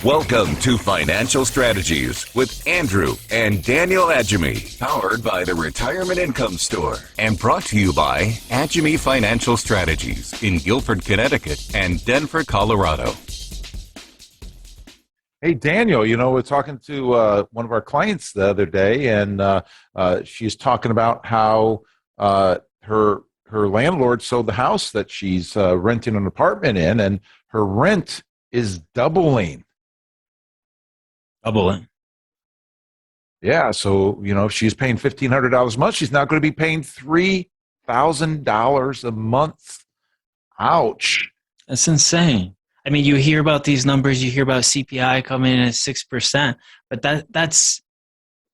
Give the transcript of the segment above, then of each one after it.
Welcome to Financial Strategies with Andrew and Daniel Adjemi, powered by the Retirement Income Store and brought to you by Adjemi Financial Strategies in Guilford, Connecticut and Denver, Colorado. Hey, Daniel, we're talking to one of our clients the other day, and she's talking about how her landlord sold the house that she's renting an apartment in, and her rent is doubling. Yeah, so, if she's paying $1,500 a month, she's now going to be paying $3,000 a month. Ouch. That's insane. I mean, you hear about these numbers, you hear about CPI coming in at 6%, but that's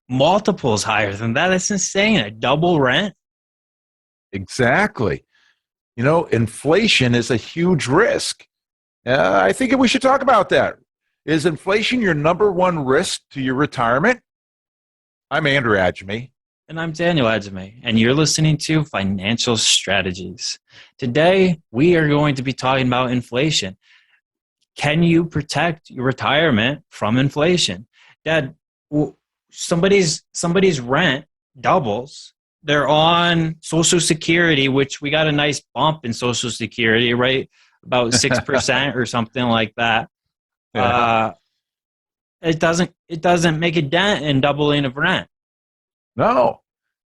multiples higher than that. That's insane. A double rent? Exactly. Inflation is a huge risk. I think we should talk about that. Is inflation your number one risk to your retirement? I'm Andrew Adjemi. And I'm Daniel Adjemi, and you're listening to Financial Strategies. Today, we are going to be talking about inflation. Can you protect your retirement from inflation? Dad, somebody's rent doubles. They're on Social Security, which we got a nice bump in Social Security, right? About 6% or something like that. Yeah. It doesn't make a dent in doubling of rent. No,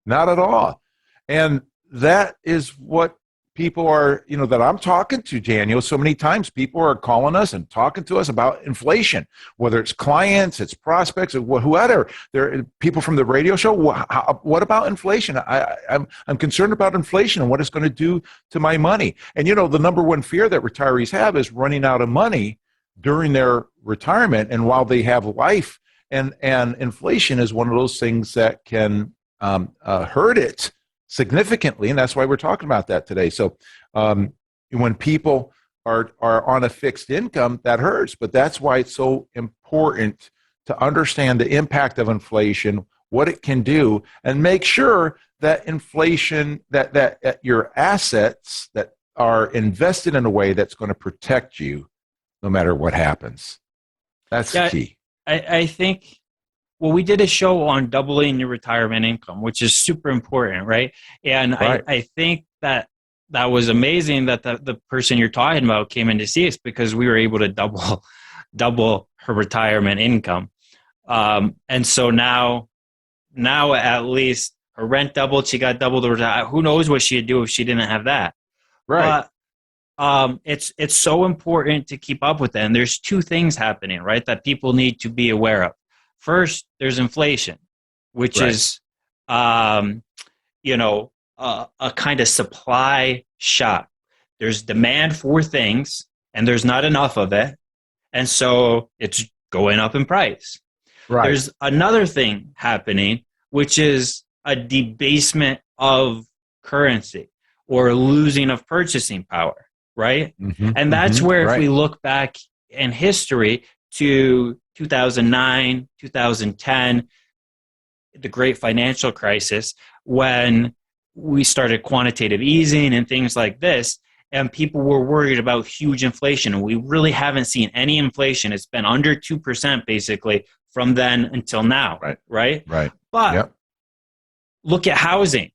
not at all. And that is what people are, that I'm talking to, Daniel. So many times people are calling us and talking to us about inflation, whether it's clients, it's prospects, or whoever. There are people from the radio show. What about inflation? I'm concerned about inflation and what it's going to do to my money. And, the number one fear that retirees have is running out of money during their retirement, and while they have life, and inflation is one of those things that can hurt it significantly, and that's why we're talking about that today. So when people are on a fixed income, that hurts, but that's why it's so important to understand the impact of inflation, what it can do, and make sure that inflation, that your assets that are invested in a way that's going to protect you no matter what happens. That's the key. I think, well, we did a show on doubling your retirement income, which is super important, right? And right. I think that was amazing that the person you're talking about came in to see us, because we were able to double her retirement income. And so now at least her rent doubled. She got double the retirement. Who knows what she'd do if she didn't have that? Right. It's so important to keep up with that. And there's two things happening, right, that people need to be aware of. First, there's inflation, which is, a kind of supply shock. There's demand for things, and there's not enough of it, and so it's going up in price. Right. There's another thing happening, which is a debasement of currency or losing of purchasing power. Right? Mm-hmm, and that's where if we look back in history to 2009, 2010, the great financial crisis, when we started quantitative easing and things like this, and people were worried about huge inflation. And we really haven't seen any inflation. It's been under 2% basically from then until now. Right. But look at housing.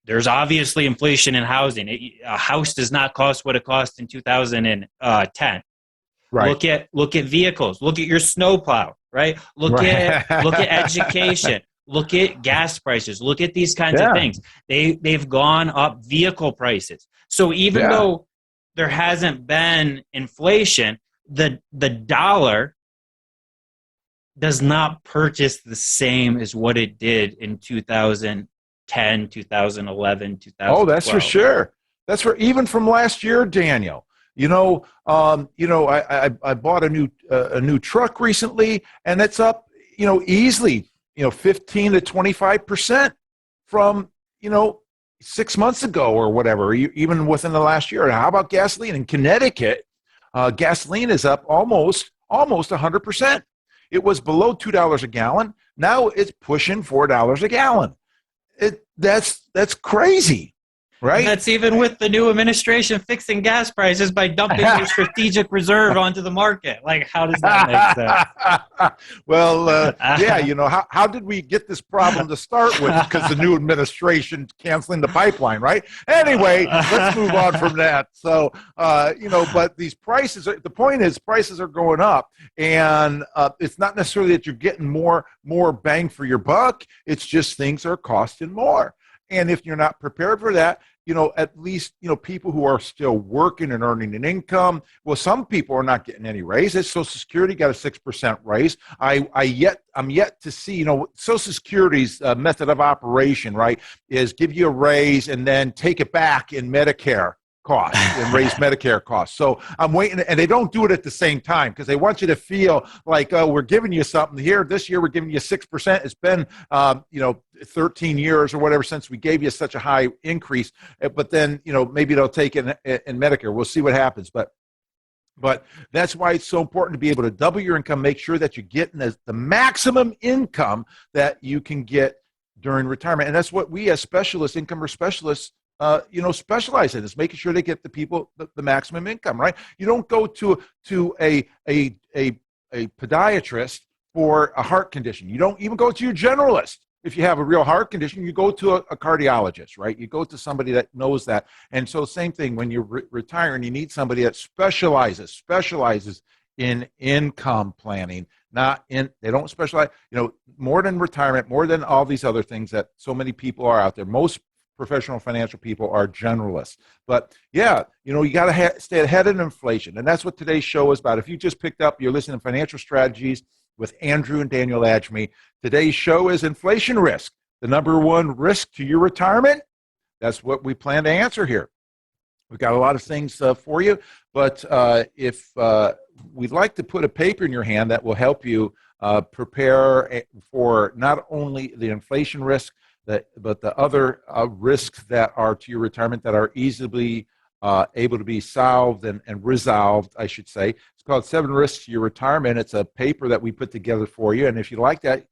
There's obviously inflation in housing. A house does not cost what it cost in 2010. Right. Look at vehicles. Look at your snowplow. Right. Look at education. Look at gas prices. Look at these kinds of things. They've gone up. Vehicle prices. So even though there hasn't been inflation, the dollar does not purchase the same as what it did in 2010, 2011, 2012. Oh, that's for sure. That's for even from last year, Daniel. I bought a new truck recently, and it's up, easily, 15 to 25% from, 6 months ago or whatever, even within the last year. How about gasoline in Connecticut? Gasoline is up almost 100%. It was below $2 a gallon. Now it's pushing $4 a gallon. That's crazy. right? That's even with the new administration fixing gas prices by dumping their strategic reserve onto the market. Like, how does that make sense? Well, yeah, how did we get this problem to start with? Because the new administration canceling the pipeline, right? Anyway, let's move on from that. So, but these prices, the point is prices are going up, and it's not necessarily that you're getting more bang for your buck. It's just things are costing more. And if you're not prepared for that, at least, people who are still working and earning an income, well, some people are not getting any raises. Social Security got a 6% raise. I'm yet to see, Social Security's method of operation, right, is give you a raise and then take it back in Medicare costs and raise Medicare costs. So I'm waiting, and they don't do it at the same time because they want you to feel like, oh, we're giving you something here. This year we're giving you 6%. It's been, 13 years or whatever since we gave you such a high increase. But then, maybe they'll take it in Medicare. We'll see what happens. But that's why it's so important to be able to double your income, make sure that you're getting the maximum income that you can get during retirement. And that's what we as specialists, income specialists, specialize in, is making sure they get the people the maximum income, right? You don't go to a podiatrist for a heart condition. You don't even go to your generalist. If you have a real heart condition, you go to a cardiologist, right? You go to somebody that knows that. And so same thing when you're retiring, you need somebody that specializes in income planning, they don't specialize, more than retirement, more than all these other things that so many people are out there. Most professional financial people are generalists. But yeah, you got to stay ahead of inflation. And that's what today's show is about. If you just picked up, you're listening to Financial Strategies with Andrew and Daniel Adjemi. Today's show is inflation risk, the number one risk to your retirement. That's what we plan to answer here. We've got a lot of things for you, but if we'd like to put a paper in your hand that will help you prepare for not only the inflation risk, but the other risks that are to your retirement that are easily able to be solved and resolved, I should say. It's called 7 Risks to Your Retirement. It's a paper that we put together for you. And if you like that,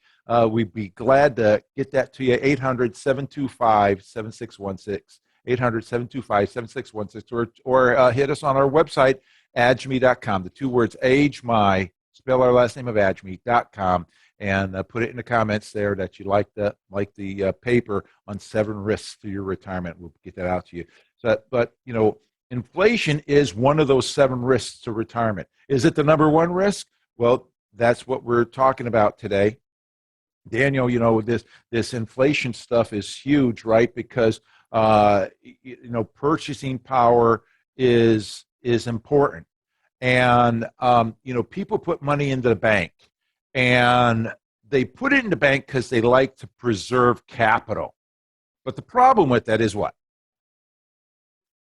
we'd be glad to get that to you. 800-725-7616, 800-725-7616, or hit us on our website, adjemi.com. The 2 words, spell our last name of Adjemi.com. And put it in the comments there that you like the paper on 7 risks to your retirement. We'll get that out to you. But inflation is one of those 7 risks to retirement. Is it the number one risk? Well, that's what we're talking about today. Daniel, this inflation stuff is huge, right? Because purchasing power is important, and people put money into the bank. And they put it in the bank because they like to preserve capital. But the problem with that is what?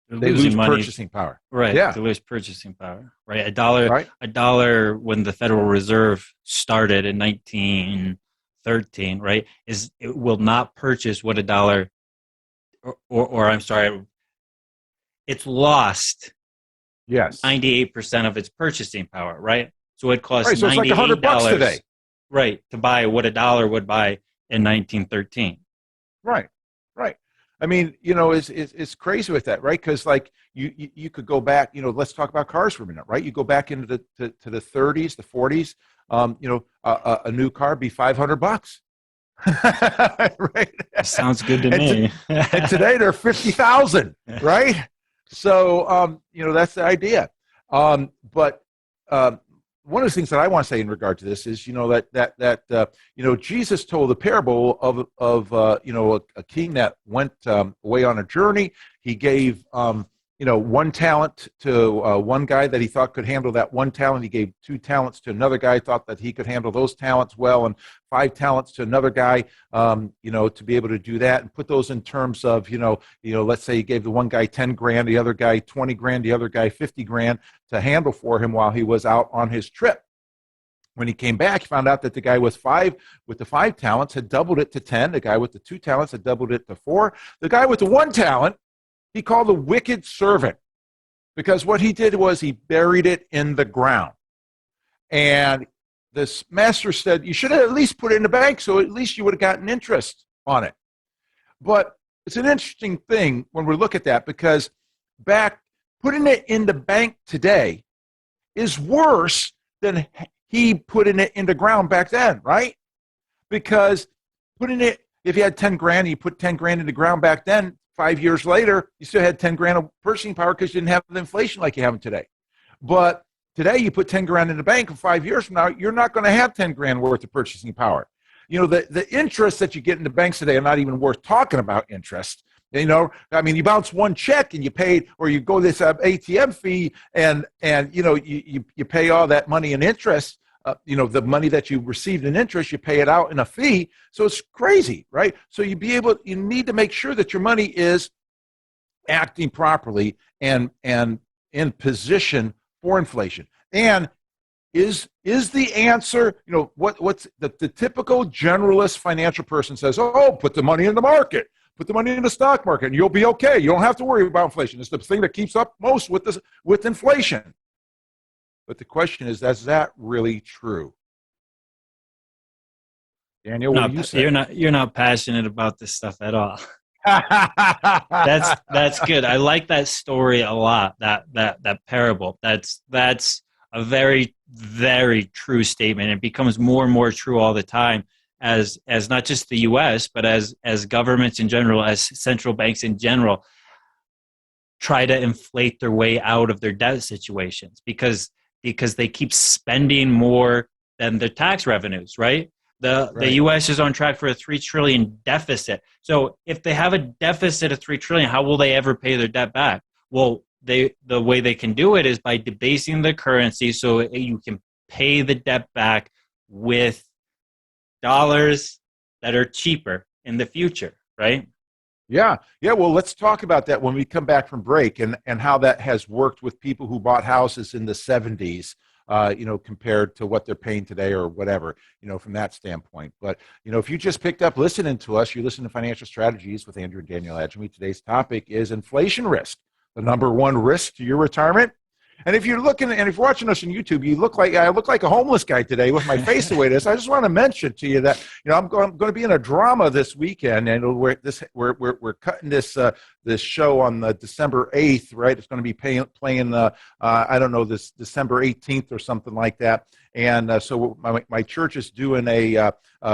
They lose purchasing power. Right. Yeah. They lose purchasing power. Right. A dollar when the Federal Reserve started in 1913, right, it will not purchase what a dollar or I'm sorry, it's lost 98% of its purchasing power, right? So it costs so it's like $100 today, right, to buy what a dollar would buy in 1913. Right. I mean, it's crazy with that, right? Because like you could go back, let's talk about cars for a minute, right? You go back into the 30s, the 40s, a new car be $500. Right? Sounds good to me. And today they're 50,000, right? So that's the idea. But one of the things that I want to say in regard to this is, that Jesus told the parable of a king that went away on a journey. He gave 1 talent to one guy that he thought could handle that 1 talent. He gave 2 talents to another guy, thought that he could handle those talents well, and 5 talents to another guy, to be able to do that, and put those in terms of, let's say he gave the one guy 10 grand, the other guy 20 grand, the other guy 50 grand to handle for him while he was out on his trip. When he came back, he found out that the guy with the 5 talents had doubled it to 10. The guy with the 2 talents had doubled it to 4. The guy with the 1 talent, he called the wicked servant, because what he did was he buried it in the ground. And this master said, you should have at least put it in the bank, so at least you would have gotten interest on it. But it's an interesting thing when we look at that, because putting it in the bank today is worse than he putting it in the ground back then, right? Because if you had 10 grand, you put 10 grand in the ground back then, 5 years later, you still had 10 grand of purchasing power because you didn't have the inflation like you have today. But today, you put 10 grand in the bank, and 5 years from now, you're not going to have 10 grand worth of purchasing power. The interest that you get in the banks today are not even worth talking about interest. You bounce one check and you pay, or you go this ATM fee, and you pay all that money in interest. The money that you received in interest, you pay it out in a fee. So it's crazy, right? So you need to make sure that your money is acting properly and in position for inflation. And is the answer, what's the typical generalist financial person says, oh, put the money in the market, put the money in the stock market, and you'll be okay. You don't have to worry about inflation. It's the thing that keeps up most with inflation. But the question is that really true? Daniel, what do you say? You're not passionate about this stuff at all. That's good. I like that story a lot. That parable. That's a very, very true statement. It becomes more and more true all the time as not just the U.S. but as governments in general, as central banks in general, try to inflate their way out of their debt situations because they keep spending more than their tax revenues, right? The U.S. is on track for a $3 trillion deficit. So if they have a deficit of $3 trillion, how will they ever pay their debt back? Well, the way they can do it is by debasing the currency so you can pay the debt back with dollars that are cheaper in the future, right? Yeah. Well, let's talk about that when we come back from break, and how that has worked with people who bought houses in the 70s, compared to what they're paying today or whatever, from that standpoint. But, if you just picked up listening to us, you listen to Financial Strategies with Andrew and Daniel Adjemi. Today's topic is inflation risk, the number one risk to your retirement. And if you're watching us on YouTube, I look like a homeless guy today with my face the way it is. I just want to mention to you that I'm going to be in a drama this weekend, and we're cutting this show on the December 8th, right? It's going to be playing I don't know, this December 18th or something like that. And so my church is doing a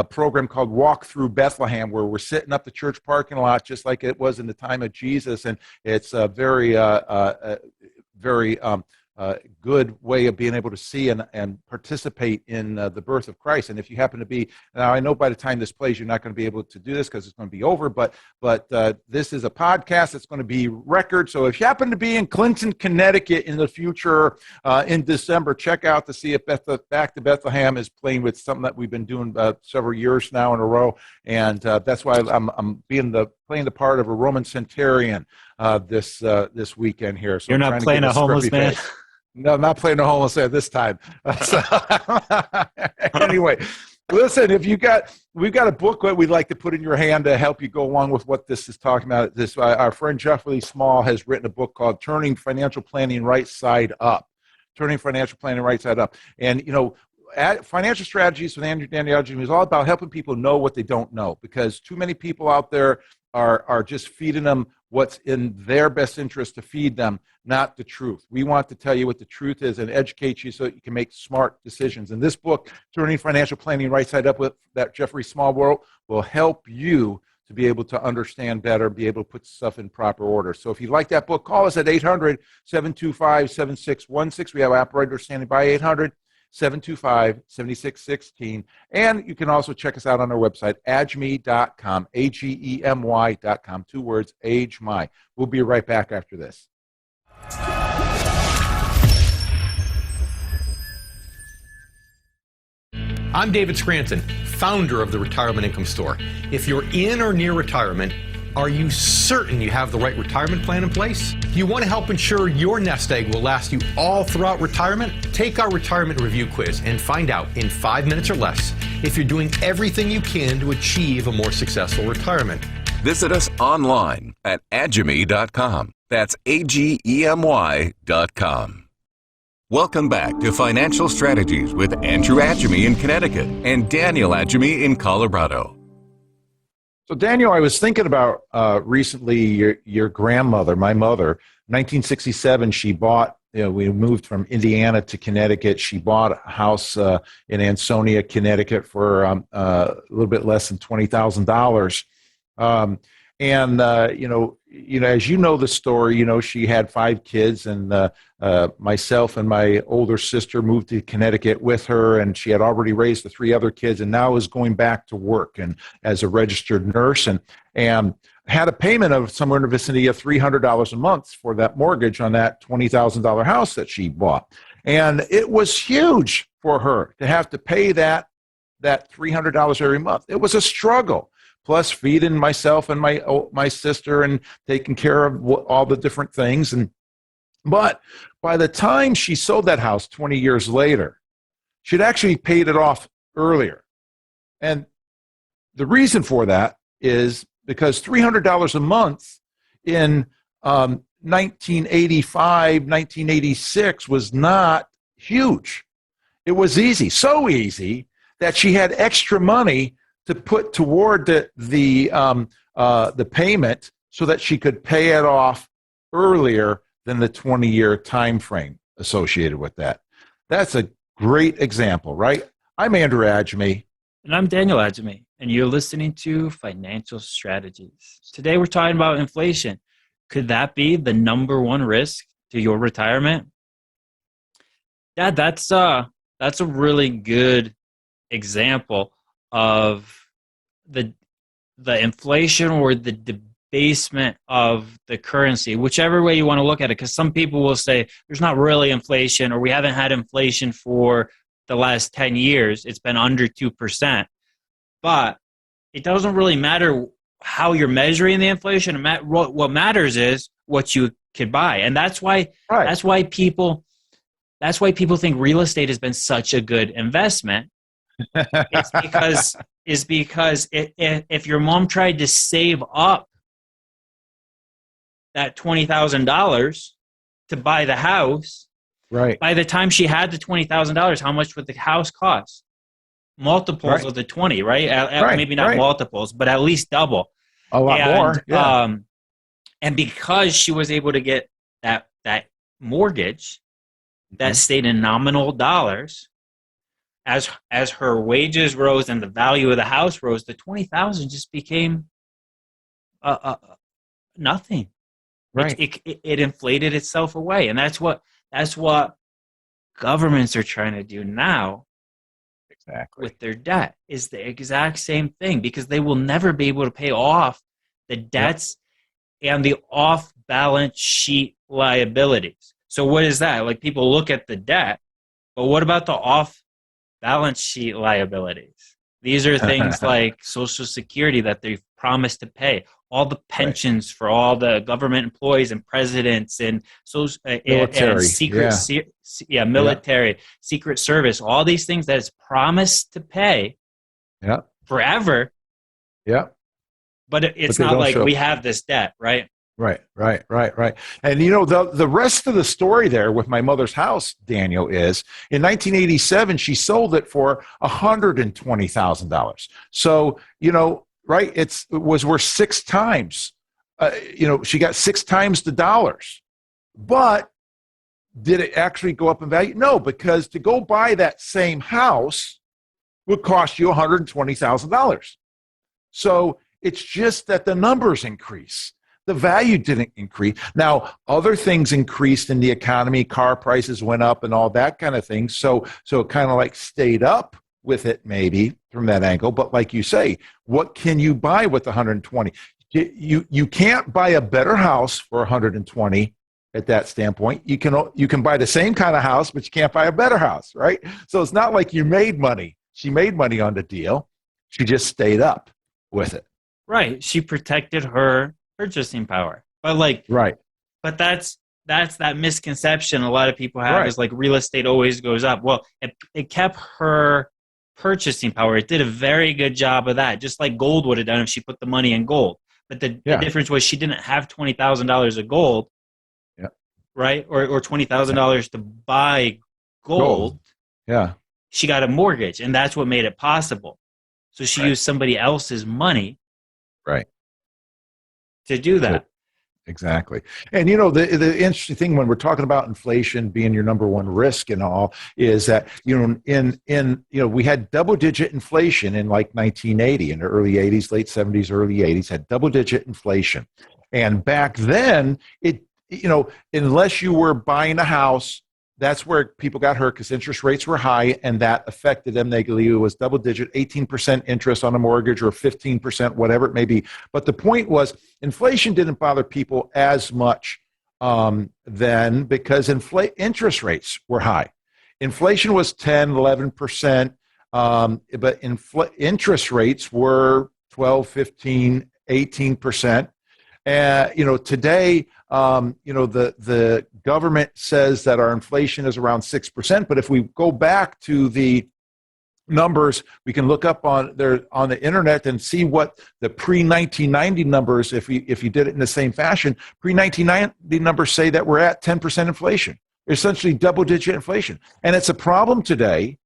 program called Walk Through Bethlehem, where we're sitting up the church parking lot just like it was in the time of Jesus, and it's a very good way of being able to see and participate in the birth of Christ. And if you happen to be, now I know by the time this plays, you're not going to be able to do this because it's going to be over, but this is a podcast. It's going to be record. So if you happen to be in Clinton, Connecticut in the future in December, check out to see if Back to Bethlehem is playing with something that we've been doing several years now in a row. And that's why I'm playing the part of a Roman centurion this weekend here. So you're not playing a homeless man? No, I'm not playing a homeless man this time. Anyway, listen, we've got a book that we'd like to put in your hand to help you go along with what this is talking about. Our friend Jeffrey Small has written a book called Turning Financial Planning Right Side Up. Turning Financial Planning Right Side Up. And, Financial Strategies with Andrew Daniel Adjemi is all about helping people know what they don't know, because too many people out there are just feeding them what's in their best interest to feed them, not the truth. We want to tell you what the truth is and educate you so that you can make smart decisions. And this book, Turning Financial Planning Right Side Up, with that Jeffrey Small will help you to be able to understand better, be able to put stuff in proper order. So if you like that book, call us at 800-725-7616. We have operators standing by, 800-725-7616. And you can also check us out on our website, agemi.com, AGEMY.com, 2 words, AgeMy. We'll be right back after this. I'm David Scranton, founder of the Retirement Income Store. If you're in or near retirement, are you certain you have the right retirement plan in place? Do you want to help ensure your nest egg will last you all throughout retirement? Take our retirement review quiz and find out in 5 minutes or less if you're doing everything you can to achieve a more successful retirement. Visit us online at agemi.com. That's AGEMY.com. Welcome back to Financial Strategies with Andrew Adjemi in Connecticut and Daniel Adjemi in Colorado. So, Daniel, I was thinking about recently your grandmother, my mother, 1967, she bought, we moved from Indiana to Connecticut. She bought a house in Ansonia, Connecticut for a little bit less than $20,000. And as you know the story, she had five kids, and myself and my older sister moved to Connecticut with her, and she had already raised the three other kids, and now is going back to work and as a registered nurse, and had a payment of somewhere in the vicinity of $300 a month for that mortgage on that $20,000 house that she bought, and it was huge for her to have to pay that $300 every month. It was a struggle. Plus feeding myself and my sister and taking care of all the different things. But by the time she sold that house 20 years later, she'd actually paid it off earlier. And the reason for that is because $300 a month in 1985, 1986 was not huge. It was easy, so easy that she had extra money to put toward the payment so that she could pay it off earlier than the 20-year time frame associated with that. That's a great example, right? I'm Andrew Adjemi. And I'm Daniel Adjemi, and you're listening to Financial Strategies. Today we're talking about inflation. Could that be the number one risk to your retirement? Dad, that's a really good example of the inflation or the debasement of the currency, whichever way you want to look at it, because some people will say there's not really inflation, or we haven't had inflation for the last 10 years. It's been under 2%. But it doesn't really matter how you're measuring the inflation. What matters is what you could buy. And that's why people think real estate has been such a good investment. It's because if your mom tried to save up that $20,000 to buy the house, right? By the time she had the $20,000, how much would the house cost? Multiples of the 20, right? Maybe not multiples, but at least double. A lot more. Yeah. And because she was able to get that mortgage that stayed in nominal dollars, as her wages rose and the value of the house rose, the $20,000 just became nothing. Right. It inflated itself away, and that's what governments are trying to do now. Exactly. With their debt is the exact same thing, because they will never be able to pay off the debts and the off-balance sheet liabilities. So what is that? Like, people look at the debt, but what about the off-balance sheet liabilities? These are things like Social Security that they've promised to pay, all the pensions for all the government employees and presidents and military, Secret Service, all these things that is promised to pay forever. Yeah. But it's not like we have this debt, right? Right. And the rest of the story there with my mother's house, Daniel, is in 1987 she sold it for $120,000. So it was worth six times. She got six times the dollars. But did it actually go up in value? No, because to go buy that same house would cost you $120,000. So it's just that the numbers increase. The value didn't increase. Now, other things increased in the economy. Car prices went up and all that kind of thing. So it kind of like stayed up with it maybe from that angle. But like you say, what can you buy with 120? You can't buy a better house for 120 at that standpoint. You can buy the same kind of house, but you can't buy a better house, right? So it's not like you made money. She made money on the deal. She just stayed up with it. Right. She protected her purchasing power. But but that's that misconception a lot of people have, is like real estate always goes up. Well, it kept her purchasing power. It did a very good job of that, just like gold would have done if she put the money in gold. But the difference was she didn't have $20,000 of gold, right? Or $20,000 to buy gold. Yeah. She got a mortgage, and that's what made it possible. So she used somebody else's money Right. to do that. Exactly. And the interesting thing when we're talking about inflation being your number one risk and all is that we had double digit inflation in like 1980, in the early 80s, late 70s, early 80s, had double digit inflation. And back then unless you were buying a house, that's where people got hurt because interest rates were high and that affected them negatively. It was double digit, 18% interest on a mortgage or 15%, whatever it may be. But the point was inflation didn't bother people as much then because interest rates were high. Inflation was 10, 11%, but interest rates were 12, 15, 18%. Today, the government says that our inflation is around 6%. But if we go back to the numbers, we can look up on the internet and see what the pre-1990 numbers, if you did it in the same fashion, pre-1990 numbers say that we're at 10% inflation, essentially double-digit inflation. And it's a problem today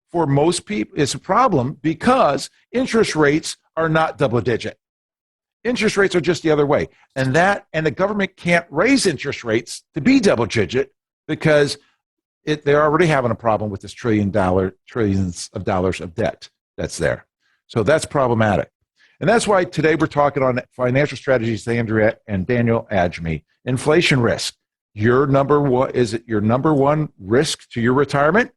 for most people. It's a problem because interest rates are not double-digit. Interest rates are just the other way. And the government can't raise interest rates to be double digit because they're already having a problem with this trillions of dollars of debt that's there. So that's problematic. And that's why today we're talking on financial strategies with Andrea and Daniel Adjemi. Inflation risk. Is it your number one risk to your retirement?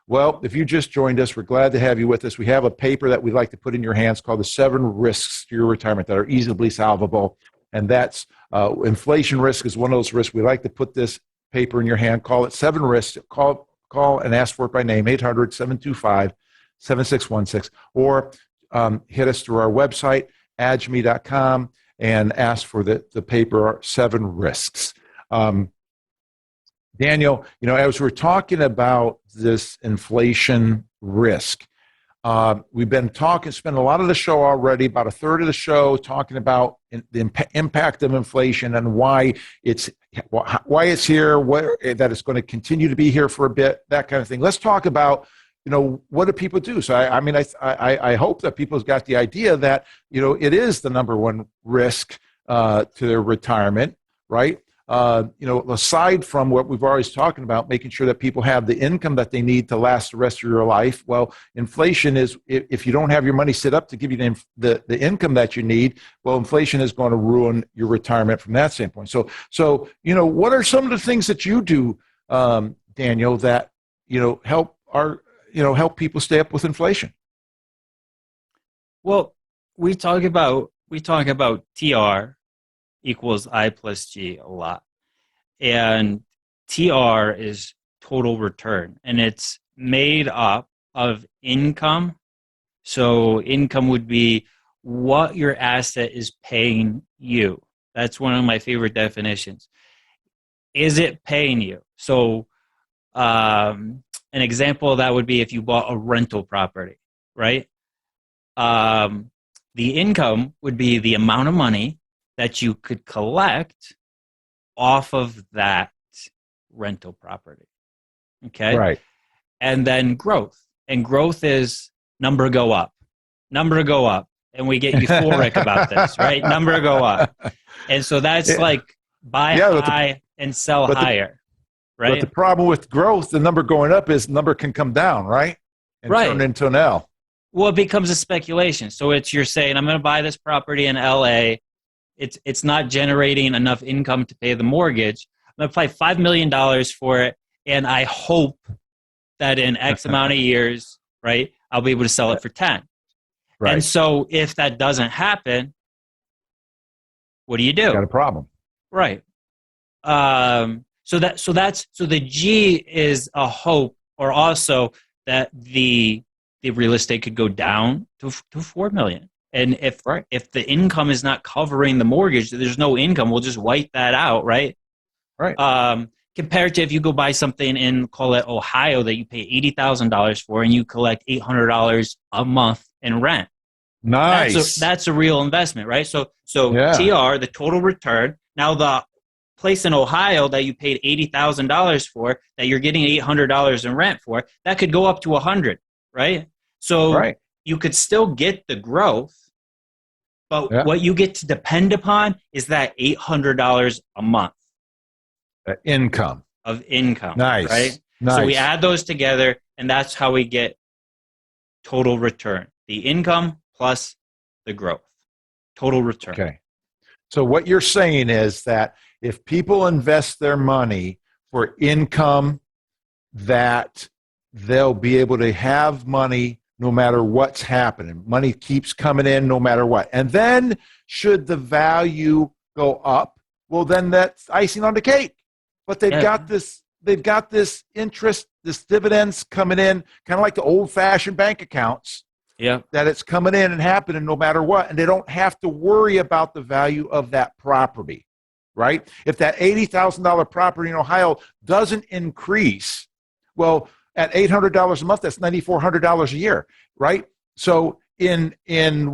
Well, if you just joined us, we're glad to have you with us. We have a paper that we'd like to put in your hands called The 7 Risks to Your Retirement that are easily solvable. And that's inflation risk is one of those risks. We like to put this paper in your hand. Call it 7 Risks. Call and ask for it by name, 800-725-7616. Or hit us through our website, adjemi.com, and ask for the paper 7 Risks. Daniel, as we're talking about this inflation risk, we've been spent a lot of the show already, about a third of the show, talking about the impact of inflation and why it's here, that it's going to continue to be here for a bit, that kind of thing. Let's talk about, what do people do? So, I hope that people's got the idea that, it is the number one risk to their retirement, right? Aside from what we've always talking about, making sure that people have the income that they need to last the rest of your life. Well, inflation is, if you don't have your money set up to give you the income that you need, well, inflation is going to ruin your retirement from that standpoint. So, what are some of the things that you do, Daniel, that, help people stay up with inflation? Well, we talk about TR equals I plus G a lot. And TR is total return, and it's made up of income. So income would be what your asset is paying you. That's one of my favorite definitions. Is it paying you? So an example of that would be if you bought a rental property, right? The income would be the amount of money that you could collect off of that rental property. Okay. Right. And then growth. And growth is number go up. And we get euphoric about this, right? Number go up. And so that's like buy high and sell higher. Right. But the problem with growth, the number going up is number can come down, right? And turn into an L. Well, it becomes a speculation. So you're saying, I'm going to buy this property in LA. It's not generating enough income to pay the mortgage. I'm going to pay $5 million for it, and I hope that in X amount of years, right, I'll be able to sell it for 10. Right. And so if that doesn't happen, what do? You got a problem. Right. So the G is a hope, or also that the real estate could go down to 4 million. And if the income is not covering the mortgage, there's no income, we'll just wipe that out, right? Right. Compared to if you go buy something in, call it Ohio, that you pay $80,000 for, and you collect $800 a month in rent. Nice. That's a real investment, right? So TR, the total return. Now the place in Ohio that you paid $80,000 for, that you're getting $800 in rent for, that could go up to 100, right? So you could still get the growth, But Yeah. what you get to depend upon is that $800 a month Income. of income. Nice. Right? Nice. So we add those together, and that's how we get total return. The income plus the growth. Total return. Okay. So what you're saying is that if people invest their money for income, that they'll be able to have money no matter what's happening. Money keeps coming in no matter what. And then should the value go up, well, then that's icing on the cake. But they've got this interest, this dividends coming in, kind of like the old-fashioned bank accounts. Yeah. That it's coming in and happening no matter what, and they don't have to worry about the value of that property, right? If that $80,000 property in Ohio doesn't increase, well, at $800 a month, that's $9,400 a year, right? So in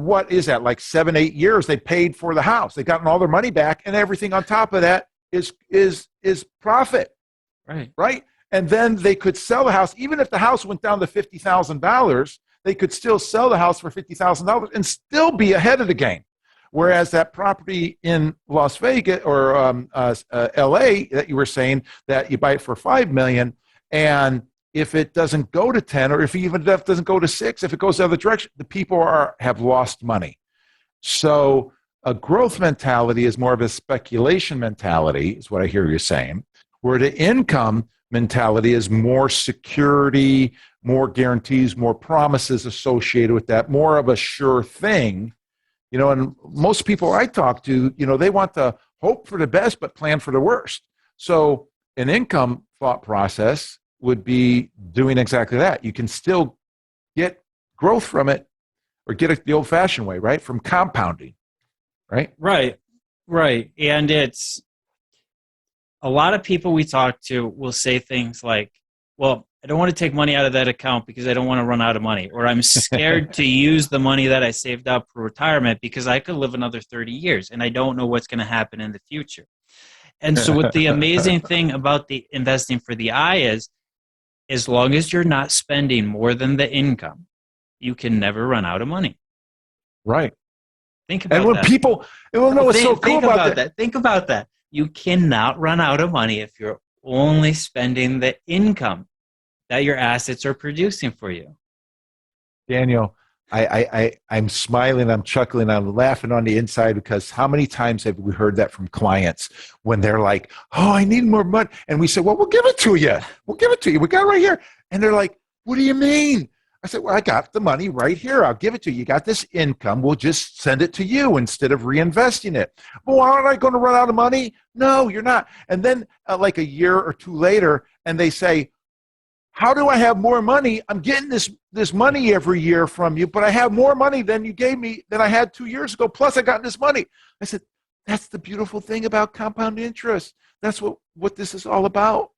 what is that, like 7-8 years, they paid for the house, they gotten all their money back, and everything on top of that is profit, right? And then they could sell the house, even if the house went down to $50,000. They could still sell the house for $50,000 and still be ahead of the game. Whereas that property in Las Vegas or LA that you were saying that you buy it for $5 million, and if it doesn't go to 10, or if even if it doesn't go to 6, if it goes the other direction, the people have lost money. So a growth mentality is more of a speculation mentality, is what I hear you saying, where the income mentality is more security, more guarantees, more promises associated with that, more of a sure thing. And most people I talk to, they want to hope for the best but plan for the worst. So an income thought process would be doing exactly that. You can still get growth from it, or get it the old-fashioned way, right? From compounding, right? Right. And it's a lot of people we talk to will say things like, well, I don't want to take money out of that account because I don't want to run out of money, or I'm scared to use the money that I saved up for retirement because I could live another 30 years and I don't know what's going to happen in the future. And so what the amazing thing about the investing for the I is, as long as you're not spending more than the income, you can never run out of money. Right. Think about that. And when people, what's so cool about that. Think about that. You cannot run out of money if you're only spending the income that your assets are producing for you. Daniel, I'm smiling, I'm chuckling, I'm laughing on the inside, because how many times have we heard that from clients when they're like, oh, I need more money. And we say, well, we'll give it to you. We'll give it to you. We got it right here. And they're like, what do you mean? I said, well, I got the money right here. I'll give it to you. You got this income. We'll just send it to you instead of reinvesting it. Well, aren't I going to run out of money? No, you're not. And then like a year or two later, and they say, how do I have more money? I'm getting this money every year from you, but I have more money than you gave me than I had 2 years ago. Plus, I got this money. I said, that's the beautiful thing about compound interest. That's what this is all about.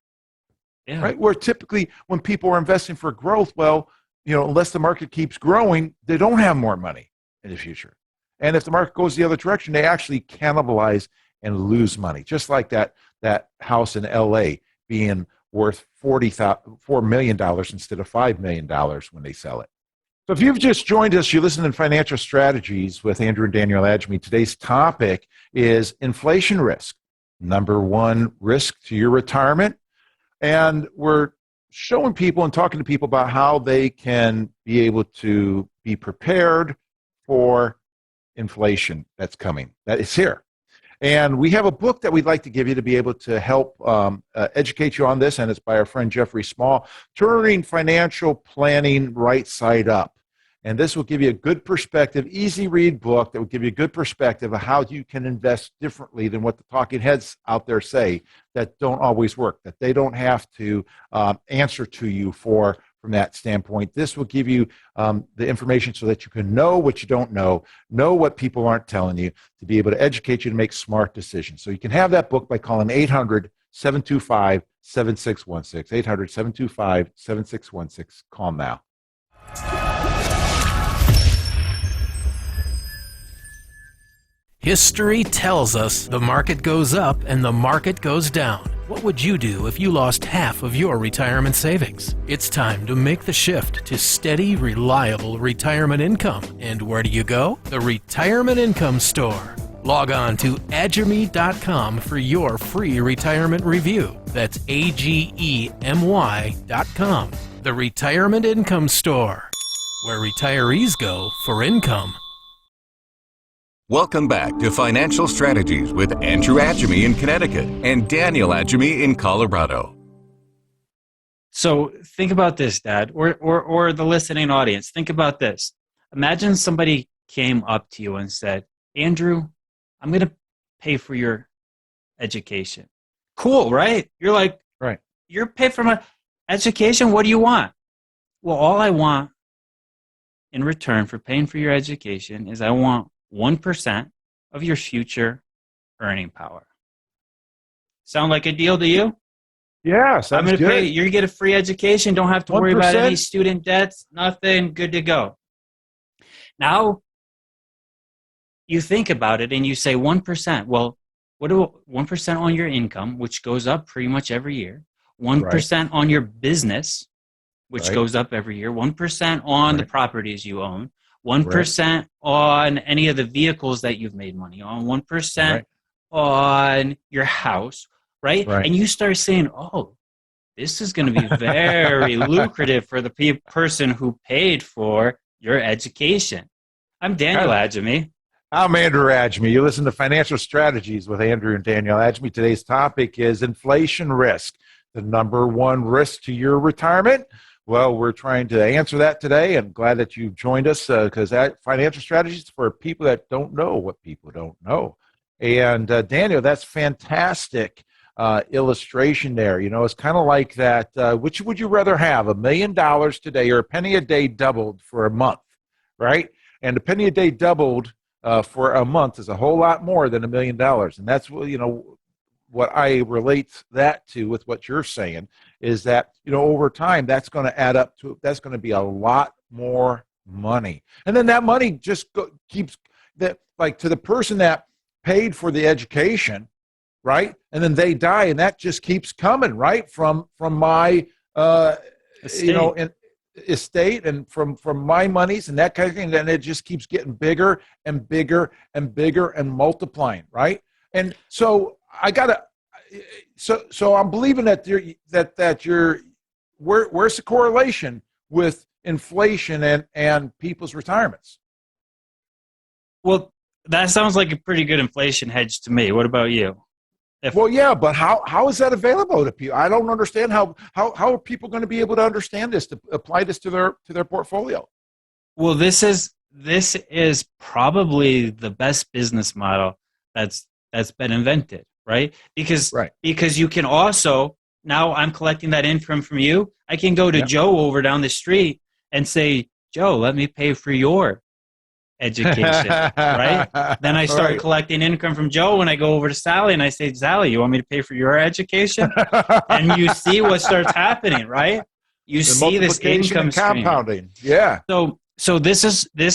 Yeah. Right? Where typically when people are investing for growth, well, unless the market keeps growing, they don't have more money in the future. And if the market goes the other direction, they actually cannibalize and lose money. Just like that house in LA being worth $4 million instead of $5 million when they sell it. So if you've just joined us, you're listening to Financial Strategies with Andrew and Daniel Adjemi. Today's topic is inflation risk, number one risk to your retirement. And we're showing people and talking to people about how they can be able to be prepared for inflation that's coming, that is here. And we have a book that we'd like to give you to be able to help educate you on this, and it's by our friend Jeffrey Small, Turning Financial Planning Right Side Up. And this will give you a good perspective, easy read book that will give you a good perspective of how you can invest differently than what the talking heads out there say that don't always work, that they don't have to answer to you from that standpoint. This will give you the information so that you can know what you don't know what people aren't telling you, to be able to educate you to make smart decisions. So you can have that book by calling 800-725-7616, 800-725-7616. Call now. History tells us the market goes up and the market goes down. What would you do if you lost half of your retirement savings? It's time to make the shift to steady, reliable retirement income. And where do you go? The Retirement Income Store. Log on to agemy.com for your free retirement review. That's AGEMY.com. The Retirement Income Store, where retirees go for income. Welcome back to Financial Strategies with Andrew Adjemy in Connecticut and Daniel Adjemy in Colorado. So think about this, Dad, or the listening audience. Think about this. Imagine somebody came up to you and said, Andrew, I'm going to pay for your education. Cool, right? You're like, Right. You're paying for my education? What do you want? Well, all I want in return for paying for your education is I want 1% of your future earning power. Sound like a deal to you? Yeah, sounds I'm going to good. pay. You're going to get a free education. Don't have to worry about 1%? any student debts. Nothing. Good to go. Now, you think about it and you say 1%. Well, what do 1% on your income, which goes up pretty much every year, 1% on your business, which goes up every year, 1% on the properties you own, 1% on any of the vehicles that you've made money on, 1% on your house, right? And you start saying, oh, this is going to be very lucrative for the person who paid for your education. I'm Daniel Adjemy. I'm Andrew Adjemy. You listen to Financial Strategies with Andrew and Daniel Adjemy. Today's topic is inflation risk, the number one risk to your retirement. Well, we're trying to answer that today. I'm glad that you've joined us because that Financial Strategies is for people that don't know what people don't know. And Daniel, that's fantastic illustration there. You know, it's kind of like that. Which would you rather have, $1 million today or a penny a day doubled for a month, right? And a penny a day doubled for a month is a whole lot more than $1 million. And that's what, you know, what I relate that to with what you're saying is that, you know, over time, that's going to add up to, that's going to be a lot more money. And then that money just keeps that, like, to the person that paid for the education, right? And then they die, and that just keeps coming, right? From my, you know, estate and from my monies and that kind of thing. And it just keeps getting bigger and bigger and bigger and multiplying, right? And so I gotta, so I'm believing that where's the correlation with inflation and people's retirements? Well, that sounds like a pretty good inflation hedge to me. What about you? Well, yeah, but how is that available to people? I don't understand how are people going to be able to understand this, to apply this to their portfolio? Well, this is probably the best business model that's been invented, right? Because you can also, now I'm collecting that income from you. I can go to Joe over down the street and say, Joe, let me pay for your education, right? Then I start collecting income from Joe when I go over to Sally and I say, Sally, you want me to pay for your education? And you see what starts happening, right? You see this income stream. Compounding. Yeah. So this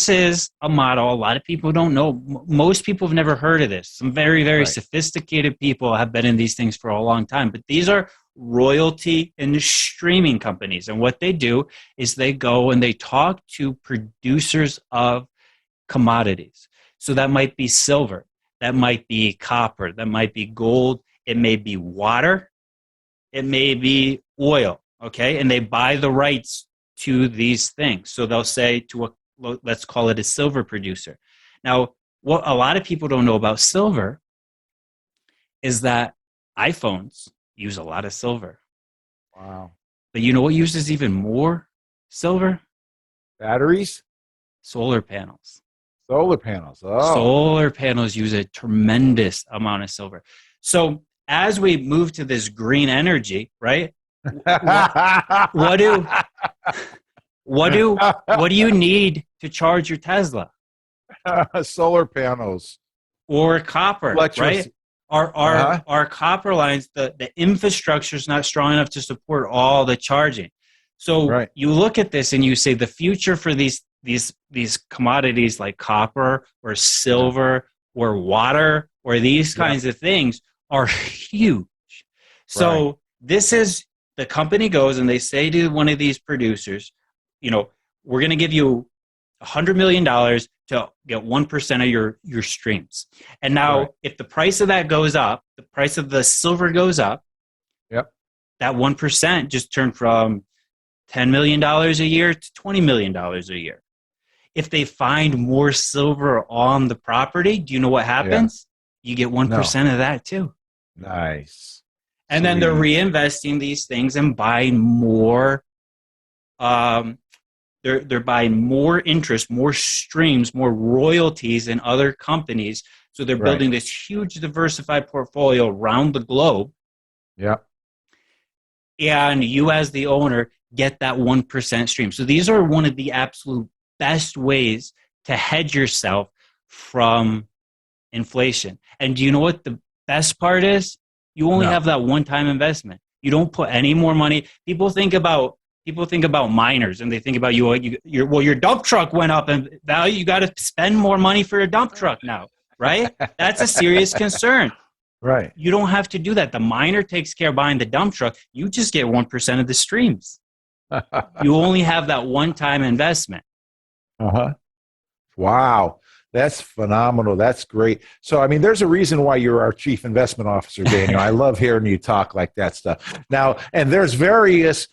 is a model a lot of people don't know. Most people have never heard of this. Some very, very sophisticated people have been in these things for a long time. But these are royalty and streaming companies. And what they do is they go and they talk to producers of commodities. So that might be silver, that might be copper, that might be gold, it may be water, it may be oil, okay? And they buy the rights to these things. So they'll say to let's call it a silver producer. Now, what a lot of people don't know about silver is that iPhones use a lot of silver. Wow. But you know what uses even more silver? Batteries? Solar panels. Solar panels. Oh. Solar panels use a tremendous amount of silver. So as we move to this green energy, right? What do you need to charge your Tesla? Solar panels or copper, right? Our copper lines, the infrastructure is not strong enough to support all the charging. So you look at this and you say the future for these commodities like copper or silver or water or these kinds of things are huge. So this is, the company goes and they say to one of these producers, we're going to give you $100 million to get 1% of your streams. And now if the price of that goes up, the price of the silver goes up, that 1% just turned from $10 million a year to $20 million a year. If they find more silver on the property, do you know what happens? You get 1% of that too. Nice. And then they're reinvesting these things and buying more. They're buying more interest, more streams, more royalties in other companies. So they're building this huge diversified portfolio around the globe. Yeah. And you as the owner get that 1% stream. So these are one of the absolute best ways to hedge yourself from inflation. And do you know what the best part is? You only have that one-time investment. You don't put any more money. People think about miners, and they think about your dump truck went up in value. You got to spend more money for a dump truck now, right? That's a serious concern. Right. You don't have to do that. The miner takes care of buying the dump truck. You just get 1% of the streams. You only have that one-time investment. Wow. That's phenomenal. That's great. So, I mean, there's a reason why you're our chief investment officer, Daniel. I love hearing you talk like that stuff. Now, and there's various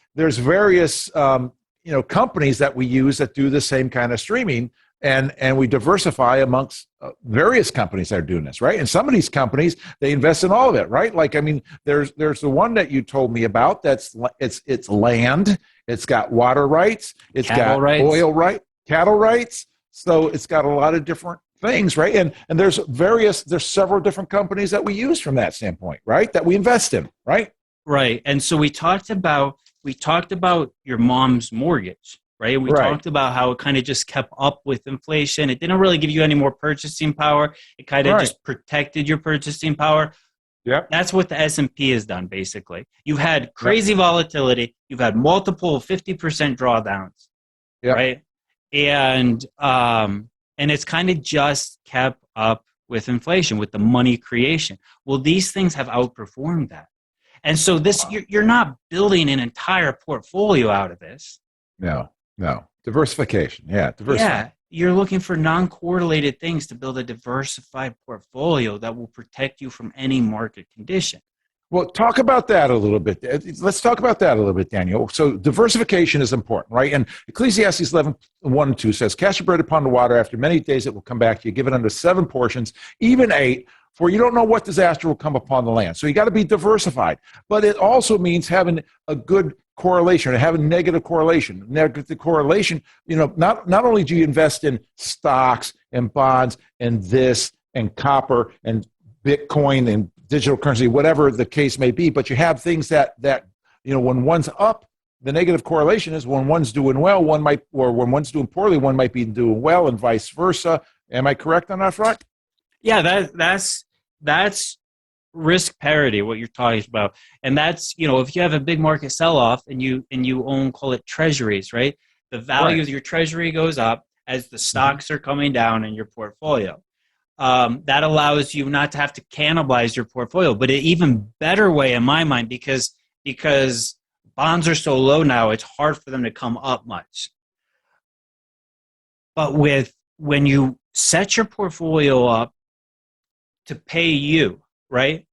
companies that we use that do the same kind of streaming, and we diversify amongst various companies that are doing this, right? And some of these companies, they invest in all of it, right? Like, I mean, there's the one that you told me about. It's land. It's got water rights. It's got oil rights, cattle rights. So it's got a lot of different things, right? And there's several different companies that we use from that standpoint, right? That we invest in, right? Right. And so we talked about your mom's mortgage, right? We talked about how it kind of just kept up with inflation. It didn't really give you any more purchasing power. It kind of just protected your purchasing power. Yeah. That's what the S&P has done, basically. You've had crazy volatility. You've had multiple 50% drawdowns, right? And it's kind of just kept up with inflation, with the money creation. Well, these things have outperformed that. And so you're not building an entire portfolio out of this. No. Diversification. Yeah. Yeah. You're looking for non-correlated things to build a diversified portfolio that will protect you from any market condition. Well, talk about that a little bit. Let's talk about that a little bit, Daniel. So diversification is important, right? And Ecclesiastes 11:1-2 says, cast your bread upon the water. After many days it will come back to you. Give it unto 7 portions, even 8, for you don't know what disaster will come upon the land. So you got to be diversified. But it also means having a good correlation and having negative correlation. Negative correlation, not only do you invest in stocks and bonds and this and copper and Bitcoin and digital currency, whatever the case may be, but you have things that when one's up, the negative correlation is when one's doing well, when one's doing poorly, one might be doing well, and vice versa. Am I correct on that front? Yeah, that's risk parity, what you're talking about. And that's, if you have a big market sell-off and you own, call it treasuries, right? The value of your treasury goes up as the stocks are coming down in your portfolio. That allows you not to have to cannibalize your portfolio, but an even better way in my mind, because bonds are so low now, it's hard for them to come up much. But when you set your portfolio up to pay you, right?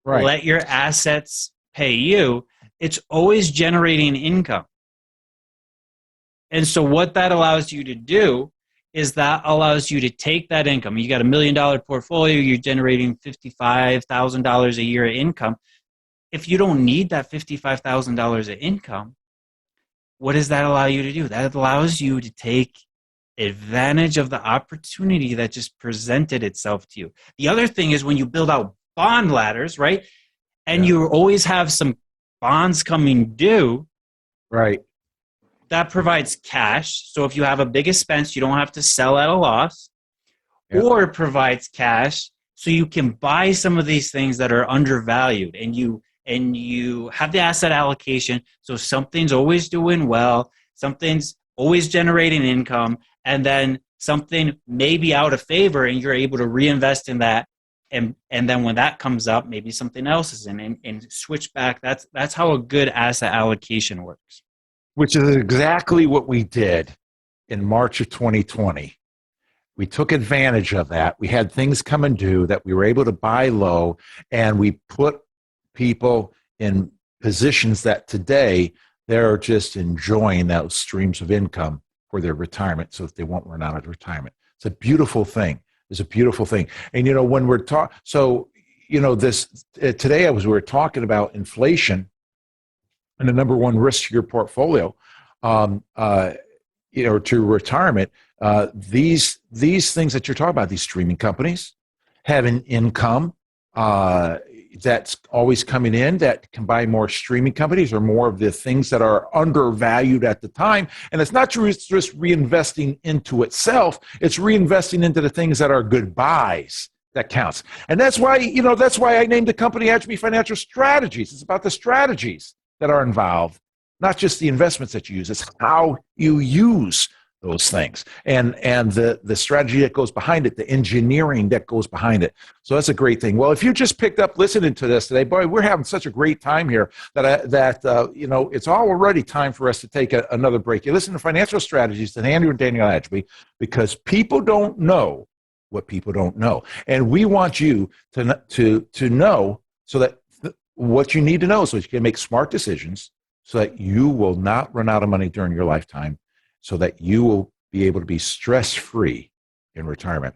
Let your assets pay you, it's always generating income. And so what that allows you to do is that allows you to take that income. You got $1 million portfolio, you're generating $55,000 a year of income. If you don't need that $55,000 of income, what does that allow you to do? That allows you to take advantage of the opportunity that just presented itself to you. The other thing is when you build out bond ladders, right? And you always have some bonds coming due. Right. That provides cash. So if you have a big expense, you don't have to sell at a loss. Or it provides cash so you can buy some of these things that are undervalued, and you have the asset allocation. So something's always doing well, something's always generating income, and then something may be out of favor, and you're able to reinvest in that and then when that comes up, maybe something else is in, and switch back. That's how a good asset allocation works. Which is exactly what we did in March of 2020. We took advantage of that. We had things come and due that we were able to buy low, and we put people in positions that today they're just enjoying those streams of income for their retirement so that they won't run out of retirement. It's a beautiful thing. It's a beautiful thing. And, when we're talking, today we were talking about inflation and the number one risk to your portfolio, to retirement. These things that you're talking about, these streaming companies, have an income that's always coming in that can buy more streaming companies or more of the things that are undervalued at the time. And it's not just reinvesting into itself, it's reinvesting into the things that are good buys that counts. And that's why I named the company Attribute Financial Strategies. It's about the strategies that are involved, not just the investments that you use. It's how you use those things and the strategy that goes behind it, the engineering that goes behind it. So that's a great thing. Well, if you just picked up listening to this today, boy, we're having such a great time here that it's already time for us to take another break. You listen to Financial Strategies with Andrew and Daniel Adjby, because people don't know what people don't know, and we want you to know so that what you need to know so that you can make smart decisions, so that you will not run out of money during your lifetime, so that you will be able to be stress-free in retirement.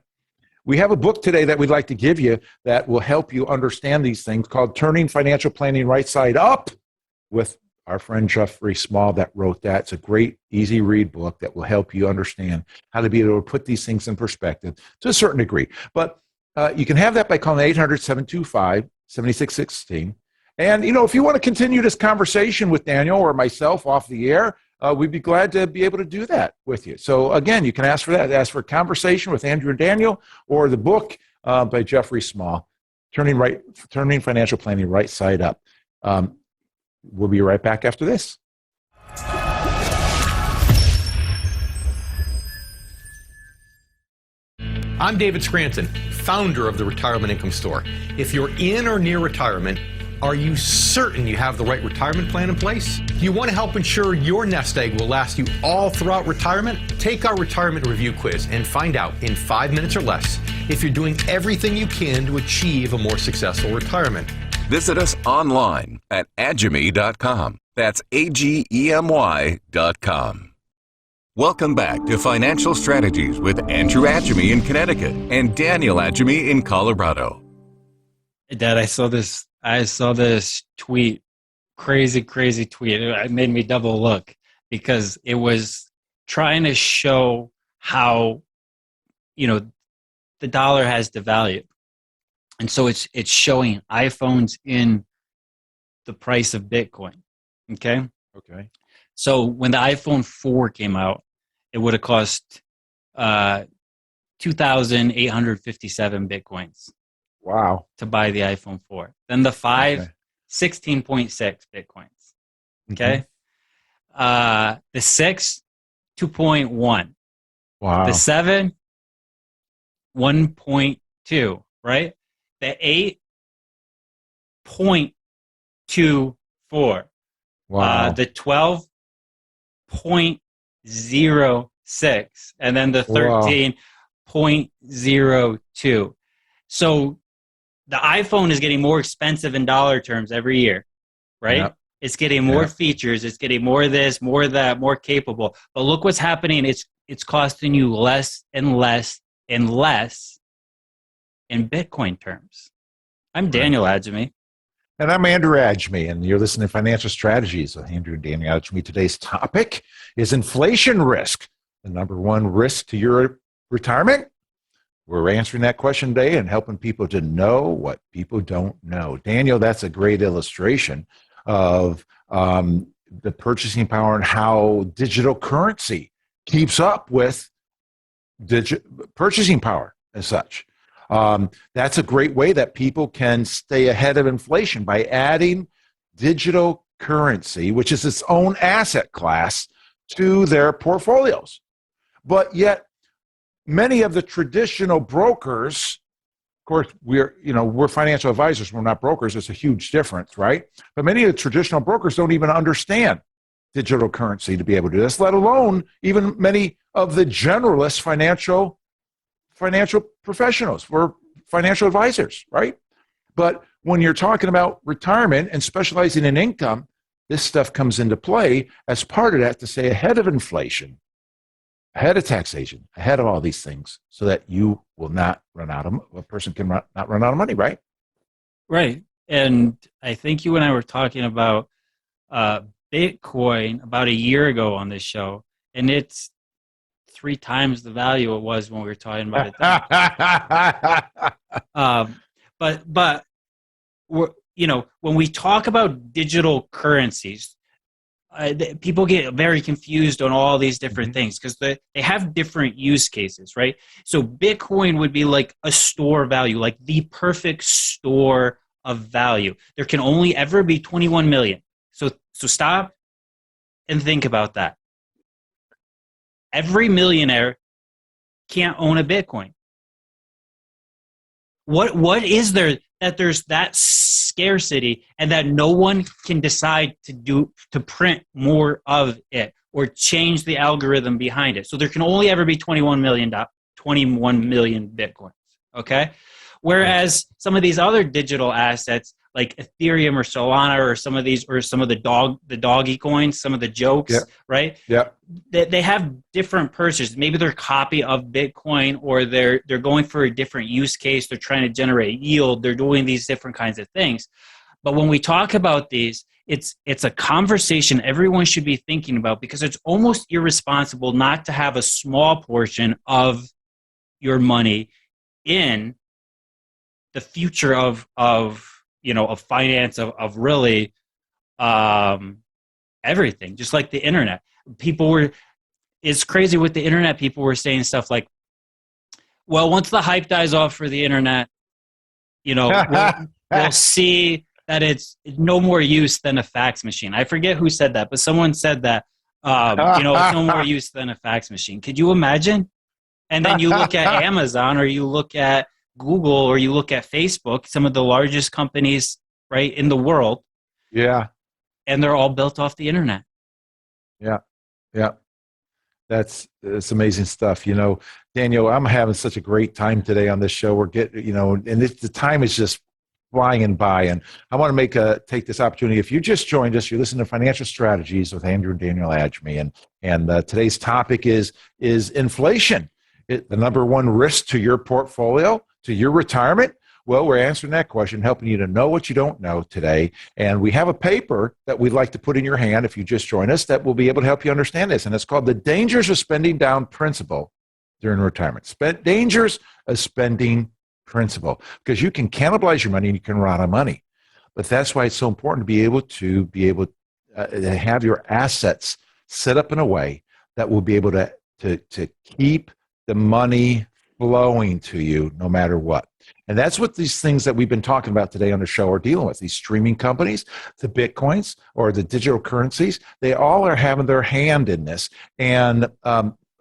We have a book today that we'd like to give you that will help you understand these things, called Turning Financial Planning Right Side Up, with our friend Jeffrey Small that wrote that. It's a great, easy read book that will help you understand how to be able to put these things in perspective to a certain degree. But you can have that by calling 800-725-7616. And, if you want to continue this conversation with Daniel or myself off the air, we'd be glad to be able to do that with you. So, again, you can ask for that. Ask for a conversation with Andrew and Daniel, or the book by Jeffrey Small, Turning Financial Planning Right Side Up. We'll be right back after this. I'm David Scranton, founder of the Retirement Income Store. If you're in or near retirement, are you certain you have the right retirement plan in place? Do you want to help ensure your nest egg will last you all throughout retirement? Take our retirement review quiz and find out in 5 minutes or less if you're doing everything you can to achieve a more successful retirement. Visit us online at agemy.com. That's AGEMY.com. Welcome back to Financial Strategies with Andrew Adjemy in Connecticut and Daniel Adjemy in Colorado. Dad, I saw this tweet, crazy tweet. It made me double look, because it was trying to show how, the dollar has devalued. And so it's showing iPhones in the price of Bitcoin. Okay. So when the iPhone 4 came out, it would have cost 2,857 Bitcoins. Wow. To buy the iPhone 4. Then the 5, 16.6 Bitcoins. Okay. Mm-hmm. The 6, 2.1. Wow. The 7, 1.2, right? The 8, 0.24. Wow. The 12, 0.06. And then the 13, 0.02. So the iPhone is getting more expensive in dollar terms every year, right? Yep. It's getting more features. It's getting more of this, more of that, more capable. But look what's happening. It's costing you less and less and less in Bitcoin terms. I'm Daniel Adjemy. And I'm Andrew Adjemy, and you're listening to Financial Strategies with Andrew and Daniel Adjemy. Today's topic is inflation risk, the number one risk to your retirement. We're answering that question today and helping people to know what people don't know. Daniel, that's a great illustration of the purchasing power and how digital currency keeps up with purchasing power as such. That's a great way that people can stay ahead of inflation by adding digital currency, which is its own asset class, to their portfolios. But yet, many of the traditional brokers course, we're financial advisors. We're not brokers. It's a huge difference, right? But many of the traditional brokers don't even understand digital currency to be able to do this, let alone even many of the generalist financial professionals. We're financial advisors, right? But when you're talking about retirement and specializing in income, this stuff comes into play as part of that to stay ahead of inflation, ahead of taxation, ahead of all these things, so that you will not run out of, a person can not run out of money, right? Right. And I think you and I were talking about Bitcoin about a year ago on this show, and it's 3 times the value it was when we were talking about it then. But when we talk about digital currencies, people get very confused on all these different things because they have different use cases, right? So Bitcoin would be like a store value, like the perfect store of value. There can only ever be 21 million. So stop and think about that. Every millionaire can't own a Bitcoin. What is there that there's that scarcity and that no one can decide to print more of it or change the algorithm behind it? So there can only ever be 21 million Bitcoins. Okay. Whereas some of these other digital assets like Ethereum or Solana or some of the doggy coins, some of the jokes, right? Yeah. They have different purchases. Maybe they're a copy of Bitcoin, or they're going for a different use case. They're trying to generate yield. They're doing these different kinds of things. But when we talk about these, it's a conversation everyone should be thinking about, because it's almost irresponsible not to have a small portion of your money in the future of finance, of really everything, just like the internet. It's crazy with the internet. People were saying stuff like, well, once the hype dies off for the internet, we'll see that it's no more use than a fax machine. I forget who said that, but someone said that, it's no more use than a fax machine. Could you imagine? And then you look at Amazon, or you look at Google, or you look at Facebook, some of the largest companies, right, in the world. Yeah. And they're all built off the internet. Yeah. Yeah. That's amazing stuff. Daniel, I'm having such a great time today on this show. We're getting, and the time is just flying by. And I want to take this opportunity. If you just joined us, you're listening to Financial Strategies with Andrew and Daniel Adjemi. And today's topic is inflation. The number one risk to your portfolio, to your retirement? Well, we're answering that question, helping you to know what you don't know today. And we have a paper that we'd like to put in your hand if you just join us that will be able to help you understand this. And it's called The Dangers of Spending Down Principal During Retirement. Dangers of Spending Principal. Because you can cannibalize your money and you can run out of money. But that's why it's so important to be able to have your assets set up in a way that will be able to keep the money flowing to you no matter what. And that's what these things that we've been talking about today on the show are dealing with. These streaming companies, the Bitcoins or the digital currencies, they all are having their hand in this. And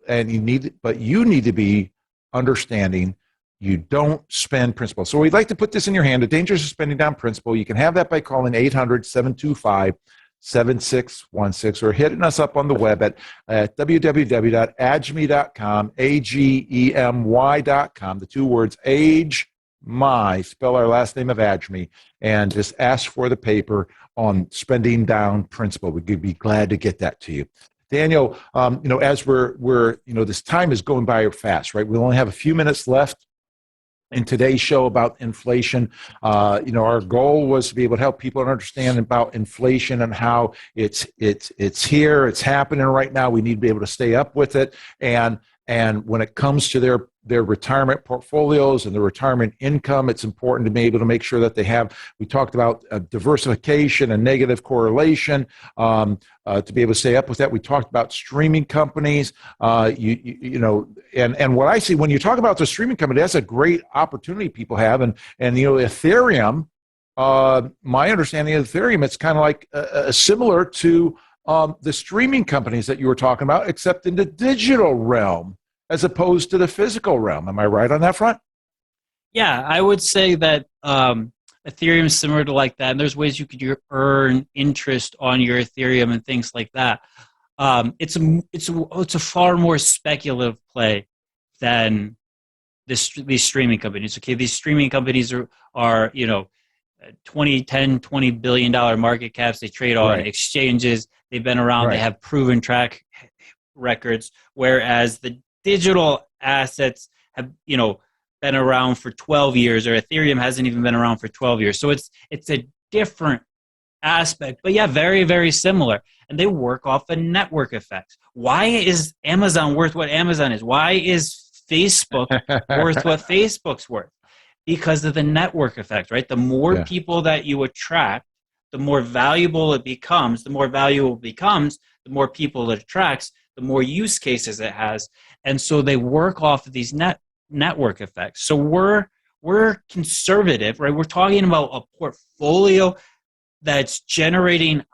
you need to be understanding you don't spend principal. So we'd like to put this in your hand, the dangers of spending down principal. You can have that by calling 800-725-7616 or hitting us up on the web at www.agemy.com, AGEMY.com, the 2 words AGEMY, spell our last name of Adjemi, and just ask for the paper on spending down principal. We'd be glad to get that to you. Daniel, as we're this time is going by fast, right? We only have a few minutes left in today's show about inflation. Our goal was to be able to help people understand about inflation and how it's here, it's happening right now. We need to be able to stay up with it. And when it comes to their retirement portfolios and their retirement income, it's important to be able to make sure that they have, we talked about diversification and negative correlation, to be able to stay up with that. We talked about streaming companies, and what I see when you talk about the streaming company, that's a great opportunity people have. And Ethereum, my understanding of Ethereum, it's kind of like similar to the streaming companies that you were talking about, except in the digital realm as opposed to the physical realm. Am I right on that front? Yeah, I would say that Ethereum is similar to like that, and there's ways you could earn interest on your Ethereum and things like that. It's a far more speculative play than these streaming companies. Okay, these streaming companies are 20 billion dollar market caps. They trade on Right. exchanges. They've been around. They Right. have proven track records. Whereas the digital assets have been around for 12 years, or Ethereum hasn't even been around for 12 years. So it's a different aspect, but yeah, very, very similar. And they work off of network effects. Why is Amazon worth what Amazon is? Why is Facebook worth what Facebook's worth? Because of the network effect, right? The more Yeah. people that you attract, the more valuable it becomes. The more valuable it becomes, the more people it attracts, the more use cases it has. And so they work off of these network effects. So we're conservative, right? We're talking about a portfolio that's generating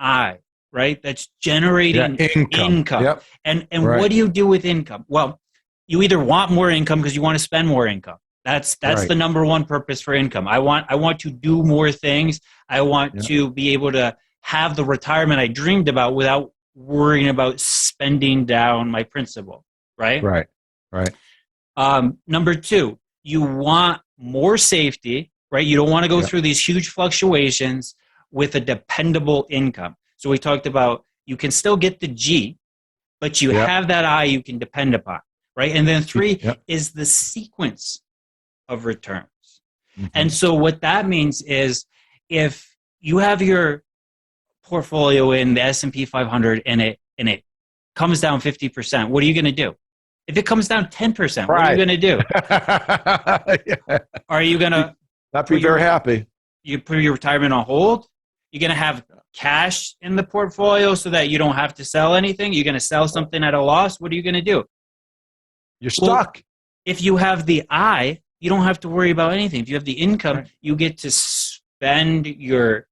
right? That's generating income. Yep. And Right. what do you do with income? Well, you either want more income because you want to spend more income. That's Right. the number one purpose for income. I want to do more things. I want Yep. to be able to have the retirement I dreamed about without worrying about spending down my principal, right? Right. Right. Number two, you want more safety, right? You don't want to go Yep. through these huge fluctuations with a dependable income. So we talked about you can still get the G, but you Yep. have that I you can depend upon, right? And then three Yep. is the sequence of returns. Mhm. And so what that means is if you have your portfolio in the S&P 500 and it comes down 50%, what are you going to do? If it comes down 10%, what are you Right. going to do? Yeah. Are you going to Not be very happy. you put your retirement on hold? You're going to have cash in the portfolio so that you don't have to sell anything? You're going to sell something at a loss? What are you going to do? You're Well, stuck. if you have the I, you don't have to worry about anything. If you have the income, Right. you get to spend your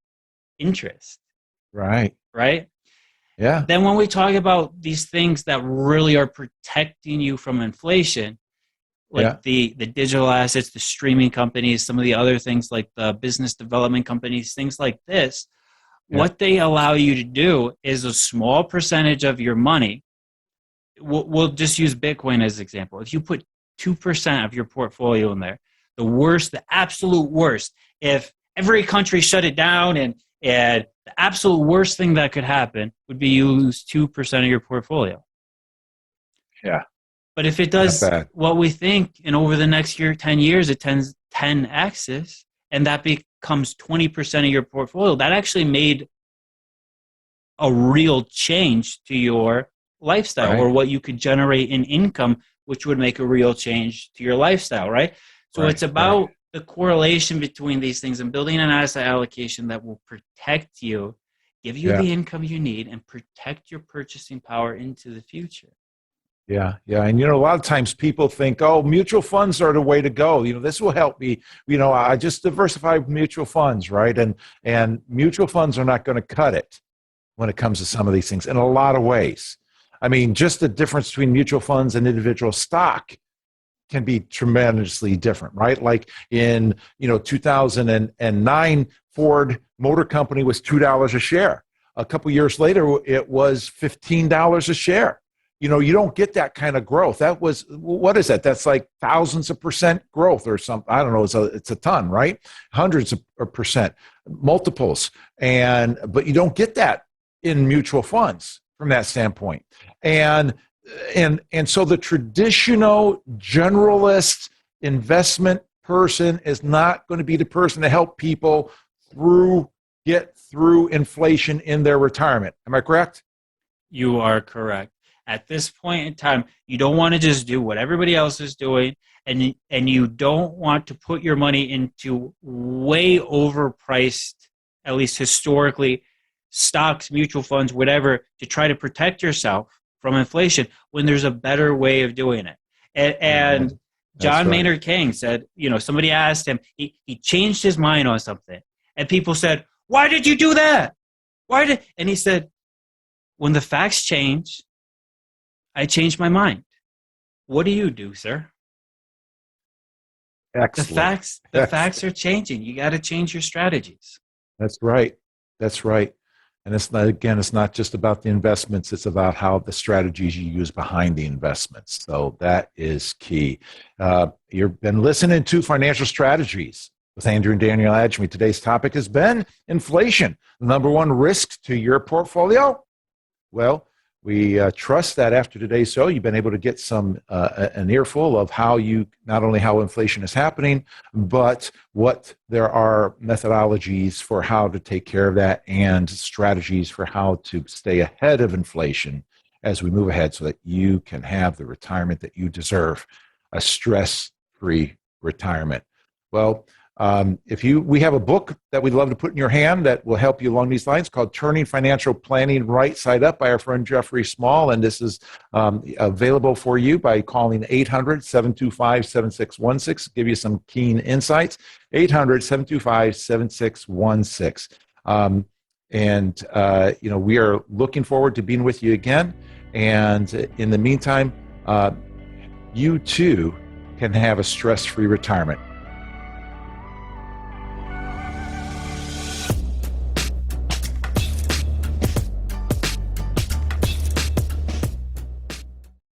interest, Right. right? Yeah. Then when we talk about these things that really are protecting you from inflation, like Yeah. the digital assets, the streaming companies, some of the other things like the business development companies, things like this, Yeah. what they allow you to do is a small percentage of your money. We'll just use Bitcoin as an example. If you put 2% of your portfolio in there, the absolute worst, if every country shut it down and the absolute worst thing that could happen would be you lose 2% of your portfolio. Yeah. But if it does Not bad. what we think, and over the next 10 years, it 10x's, and that becomes 20% of your portfolio, that actually made a real change to your lifestyle, Right. or what you could generate in income, which would make a real change to your lifestyle, right? So Right, it's about the correlation between these things and building an asset allocation that will protect you, give you Yeah. the income you need, and protect your purchasing power into the future. Yeah. Yeah. And, a lot of times people think, oh, mutual funds are the way to go. This will help me. I just diversify mutual funds, right? And mutual funds are not going to cut it when it comes to some of these things in a lot of ways. I mean, just the difference between mutual funds and individual stock can be tremendously different, right? Like in 2009, Ford Motor Company was $2 a share. A couple years later, it was $15 a share. You don't get that kind of growth. That was, what is that? That's like thousands of percent growth or something. I don't know. It's a ton, right? Hundreds of percent, multiples, but you don't get that in mutual funds from that standpoint. And so the traditional generalist investment person is not going to be the person to help people get through inflation in their retirement. Am I correct? You are correct. At this point in time, you don't want to just do what everybody else is doing, and you don't want to put your money into way overpriced, at least historically, stocks, mutual funds, whatever, to try to protect yourself from inflation when there's a better way of doing it. And John Maynard Keynes said, somebody asked him, he changed his mind on something, and people said, "Why did you do that? And he said, "When the facts change, I changed my mind. What do you do, sir?" Excellent. The facts are changing. You got to change your strategies. That's right. That's right. And it's not, again, it's not just about the investments, it's about how the strategies you use behind the investments. So that is key. You've been listening to Financial Strategies with Andrew and Daniel Adjemi. Today's topic has been inflation, the number one risk to your portfolio. Well, we trust that after today's show, you've been able to get an earful of how not only how inflation is happening, but what there are methodologies for how to take care of that and strategies for how to stay ahead of inflation as we move ahead so that you can have the retirement that you deserve, a stress-free retirement. Well, we have a book that we'd love to put in your hand that will help you along these lines called Turning Financial Planning Right Side Up by our friend Jeffrey Small. And this is available for you by calling 800-725-7616, give you some keen insights, 800-725-7616. We are looking forward to being with you again. And in the meantime, you too can have a stress-free retirement.